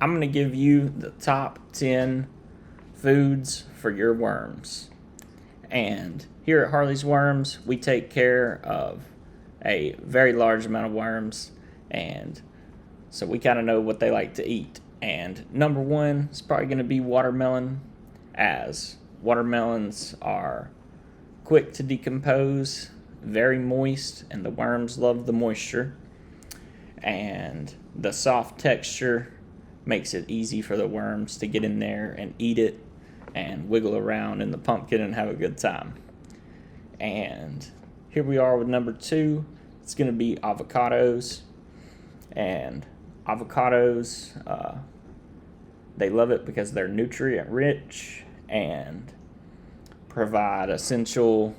I'm going to give you the top 10 foods for your worms. And here at Harley's Worms, we take care of a very large amount of worms, and so we kind of know what they like to eat. And number one is probably going to be watermelon, as watermelons are quick to decompose, very moist, and the worms love the moisture. And the soft texture makes it easy for the worms to get in there and eat it and wiggle around in the pumpkin and have a good time. And here we are with number two. It's going to be avocados. And avocados, they love it because they're nutrient rich and provide essential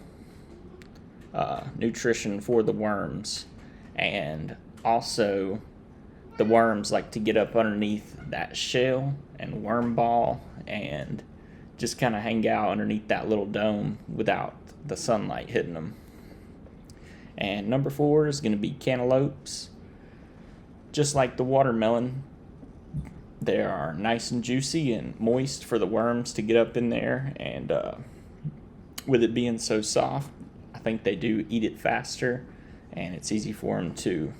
nutrition for the worms. And also, the worms like to get up underneath that shell and worm ball and just kind of hang out underneath that little dome without the sunlight hitting them. And number four is going to be cantaloupes. Just like the watermelon, they are nice and juicy and moist for the worms to get up in there. And with it being so soft, I think they do eat it faster, and it's easy for them to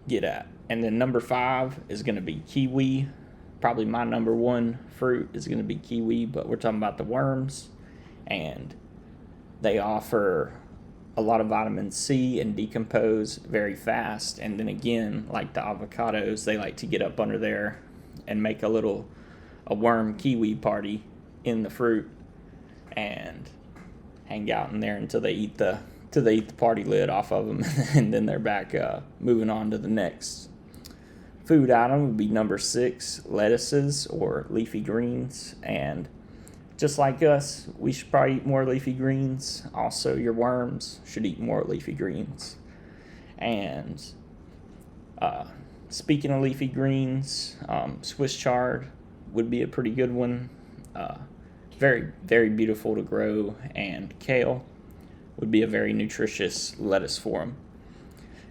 get at. And then number five is going to be kiwi. Probably my number one fruit is going to be kiwi, but we're talking about the worms. And they offer a lot of vitamin C and decompose very fast. And then again, like the avocados, they like to get up under there and make a worm kiwi party in the fruit and hang out in there until they eat the party lid off of them, and then they're back moving on to the next food item. Would be number six, lettuces or leafy greens. And just like us, we should probably eat more leafy greens. Also, your worms should eat more leafy greens. And speaking of leafy greens, Swiss chard would be a pretty good one. Very, very beautiful to grow, and kale would be a very nutritious lettuce for them,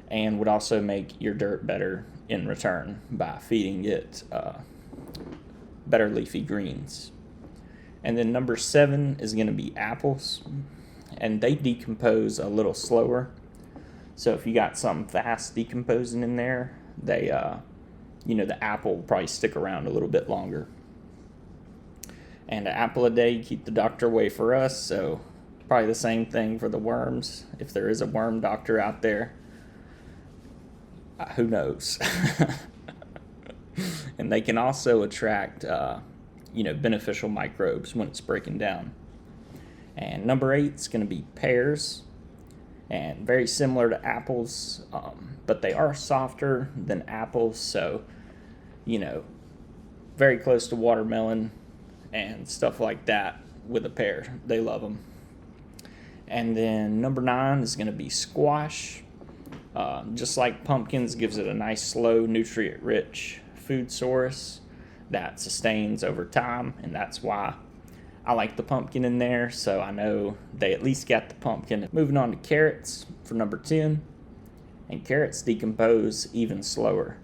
and would also make your dirt better in return by feeding it better leafy greens. And then number seven is going to be apples, and they decompose a little slower. So if you got something fast decomposing in there, they, the apple will probably stick around a little bit longer. And an apple a day keep the doctor away for us, so probably the same thing for the worms. If there is a worm doctor out there, who knows? And they can also attract, beneficial microbes when it's breaking down. And number eight is going to be pears, and very similar to apples, but they are softer than apples, so, very close to watermelon and stuff like that with a pear. They love them. And then number nine is going to be squash. Just like pumpkins, gives it a nice, slow, nutrient-rich food source that sustains over time, and that's why I like the pumpkin in there, so I know they at least got the pumpkin. Moving on to carrots for number 10, and carrots decompose even slower.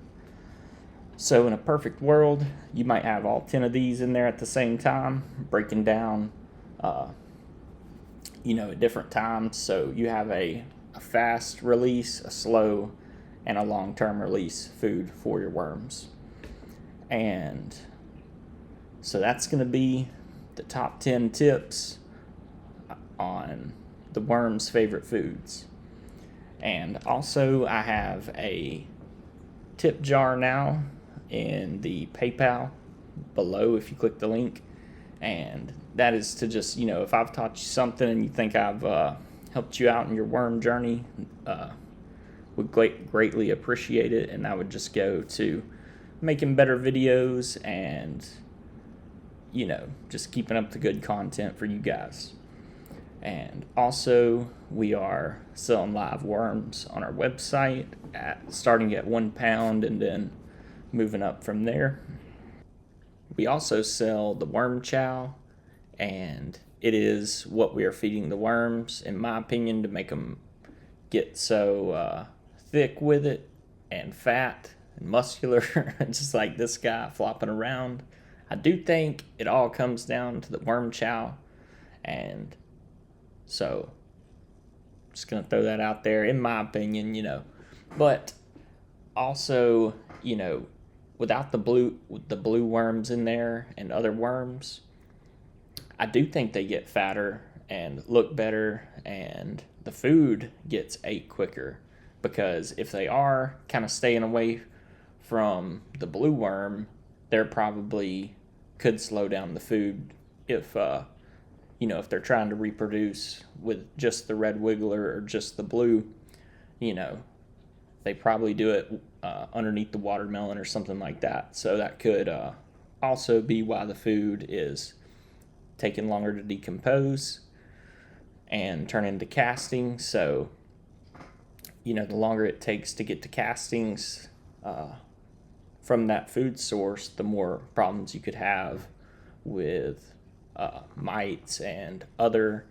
So in a perfect world, you might have all 10 of these in there at the same time, breaking down, at different times. So you have a fast release, a slow, and a long-term release food for your worms. And so that's going to be the top 10 tips on the worms' favorite foods. And also I have a tip jar now in the PayPal below if you click the link. And that is to just, if I've taught you something and you think I've helped you out in your worm journey, would greatly appreciate it. And that would just go to making better videos and, just keeping up the good content for you guys. And also, we are selling live worms on our website starting at £1 and then moving up from there. We also sell the worm chow, and it is what we are feeding the worms, in my opinion, to make them get so thick with it and fat and muscular, just like this guy flopping around. I do think it all comes down to the worm chow, and so just gonna throw that out there in my opinion, but also, without the blue worms in there and other worms, I do think they get fatter and look better, and the food gets ate quicker, because if they are kind of staying away from the blue worm, they're probably could slow down the food if if they're trying to reproduce with just the red wiggler or just the blue. They probably do it underneath the watermelon or something like that. So that could also be why the food is taking longer to decompose and turn into castings. So, the longer it takes to get to castings from that food source, the more problems you could have with mites and other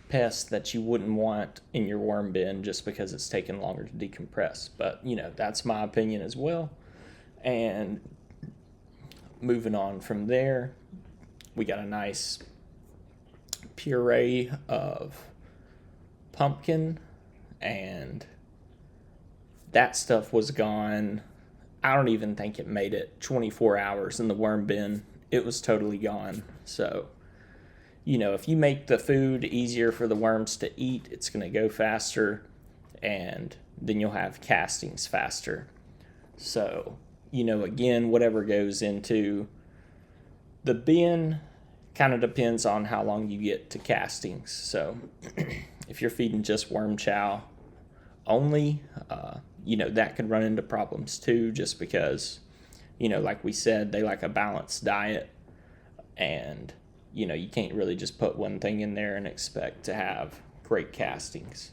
pests that you wouldn't want in your worm bin just because it's taking longer to decompress. But, that's my opinion as well. And moving on from there, we got a nice puree of pumpkin, and that stuff was gone. I don't even think it made it 24 hours in the worm bin. It was totally gone. So, if you make the food easier for the worms to eat, it's going to go faster, and then you'll have castings faster. So, again, whatever goes into the bin kind of depends on how long you get to castings. So, if you're feeding just worm chow only, that could run into problems too, just because, like we said, they like a balanced diet, and you can't really just put one thing in there and expect to have great castings.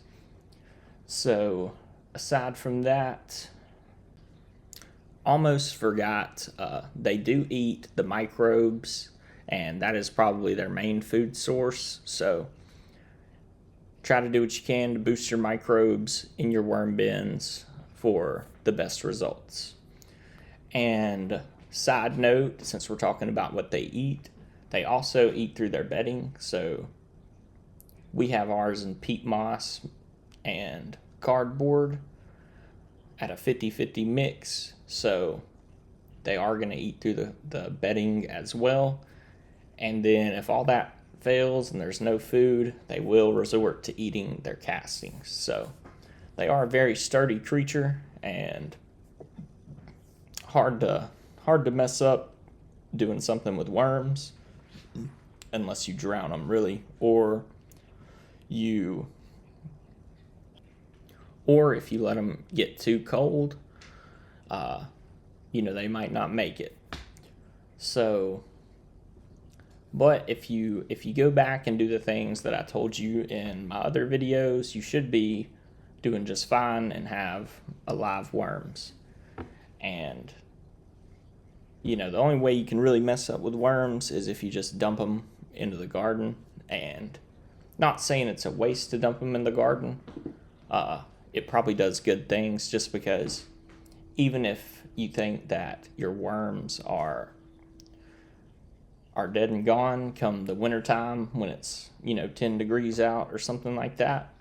So aside from that, almost forgot, they do eat the microbes, and that is probably their main food source. So try to do what you can to boost your microbes in your worm bins for the best results. And side note, since we're talking about what they eat, they also eat through their bedding. So we have ours in peat moss and cardboard at a 50-50 mix. So they are going to eat through the bedding as well. And then if all that fails and there's no food, they will resort to eating their castings. So they are a very sturdy creature, and hard to mess up doing something with worms, unless you drown them, really, or if you let them get too cold, they might not make it. So, but if you go back and do the things that I told you in my other videos, you should be doing just fine and have alive worms. And the only way you can really mess up with worms is if you just dump them into the garden. And not saying it's a waste to dump them in the garden. It probably does good things, just because even if you think that your worms are dead and gone come the wintertime when it's 10 degrees out or something like that,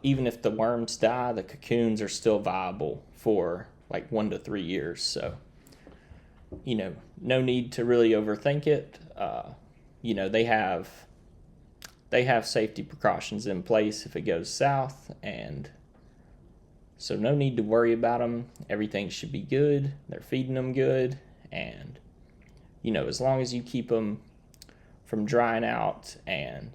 even if the worms die, the cocoons are still viable for like 1 to 3 years. So no need to really overthink it. They have safety precautions in place if it goes south, and so no need to worry about them. Everything should be good. They're feeding them good, and as long as you keep them from drying out. And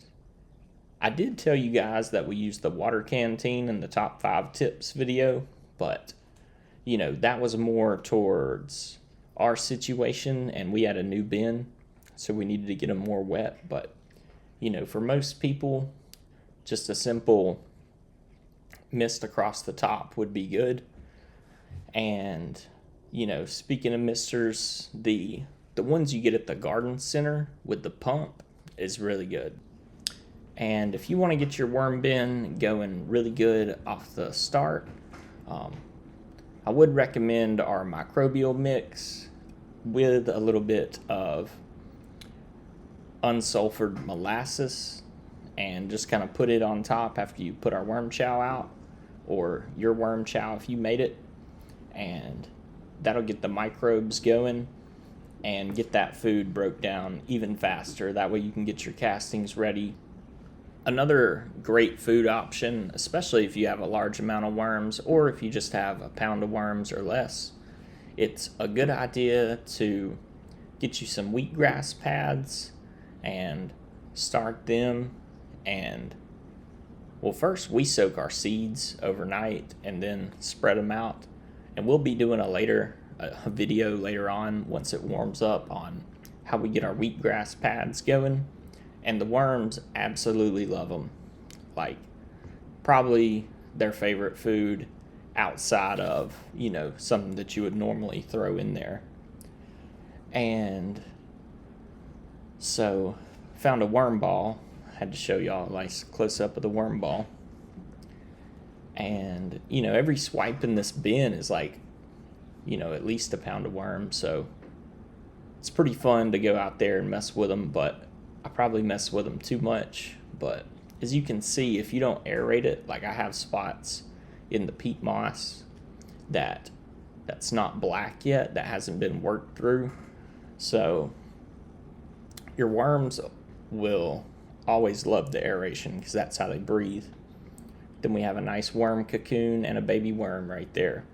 I did tell you guys that we used the water canteen in the top 5 tips video, but that was more towards our situation, and we had a new bin, so we needed to get them more wet. But for most people, just a simple mist across the top would be good. And speaking of misters, the ones you get at the garden center with the pump is really good. And if you want to get your worm bin going really good off the start, I would recommend our microbial mix with a little bit of unsulfured molasses, and just kind of put it on top after you put our worm chow out, or your worm chow if you made it, and that'll get the microbes going and get that food broke down even faster. That way you can get your castings ready. Another great food option, especially if you have a large amount of worms or if you just have a pound of worms or less, it's a good idea to get you some wheatgrass pads and start them. And well, first we soak our seeds overnight and then spread them out, and we'll be doing a video later on once it warms up on how we get our wheatgrass pads going. And the worms absolutely love them. Like, probably their favorite food outside of, something that you would normally throw in there. And so, found a worm ball. Had to show y'all a nice close-up of the worm ball. And, every swipe in this bin is like, at least a pound of worms. So, it's pretty fun to go out there and mess with them, but I probably mess with them too much. But as you can see, if you don't aerate it, like I have spots in the peat moss that's not black yet, that hasn't been worked through. So your worms will always love the aeration because that's how they breathe. Then we have a nice worm cocoon and a baby worm right there.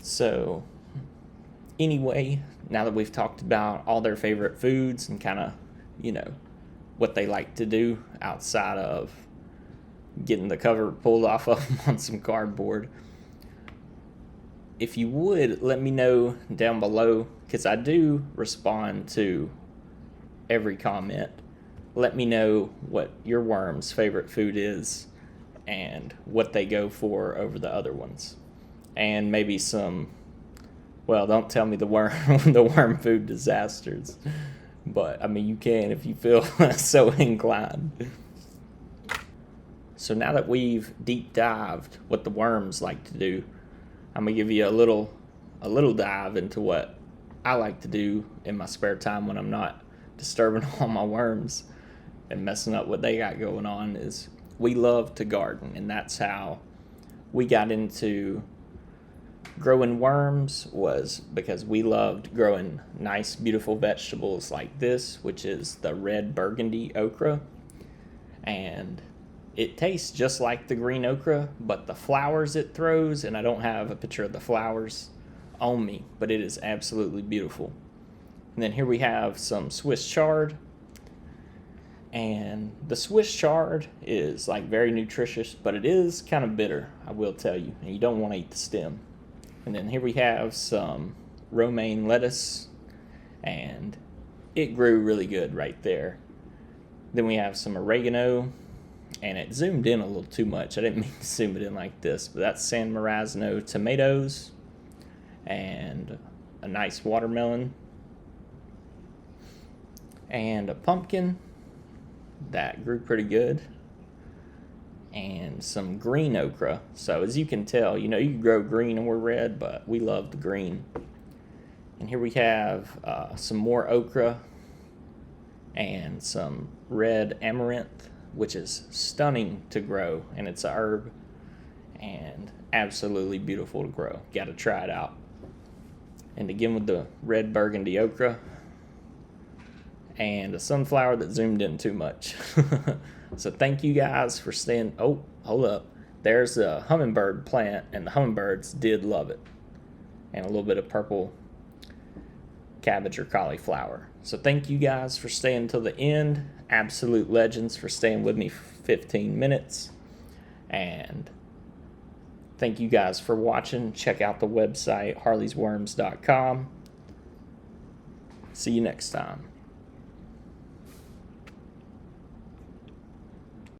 So anyway, now that we've talked about all their favorite foods and kind of, what they like to do outside of getting the cover pulled off of them on some cardboard, if you would, let me know down below, because I do respond to every comment. Let me know what your worm's favorite food is and what they go for over the other ones. And maybe some, well, don't tell me the worm food disasters. But, you can if you feel so inclined. So now that we've deep dived what the worms like to do, I'm going to give you a little dive into what I like to do in my spare time when I'm not disturbing all my worms and messing up what they got going on. Is we love to garden, and that's how we got into growing worms, was because we loved growing nice, beautiful vegetables like this, which is the red burgundy okra. And it tastes just like the green okra, but the flowers it throws, and I don't have a picture of the flowers on me, but it is absolutely beautiful. And then here we have some Swiss chard. And the Swiss chard is like very nutritious, but it is kind of bitter, I will tell you, and you don't want to eat the stem. And then here we have some romaine lettuce, and it grew really good right there. Then we have some oregano, and it zoomed in a little too much. I didn't mean to zoom it in like this, but that's San Marzano tomatoes and a nice watermelon and a pumpkin that grew pretty good, and some green okra. So as you can tell, you can grow green or red, but we love the green. And here we have some more okra and some red amaranth, which is stunning to grow, and it's a herb and absolutely beautiful to grow. Got to try it out. And again with the red burgundy okra and a sunflower that zoomed in too much. So thank you guys for staying. Oh, hold up. There's a hummingbird plant, and the hummingbirds did love it. And a little bit of purple cabbage or cauliflower. So thank you guys for staying till the end. Absolute legends for staying with me for 15 minutes. And thank you guys for watching. Check out the website, harleysworms.com. See you next time.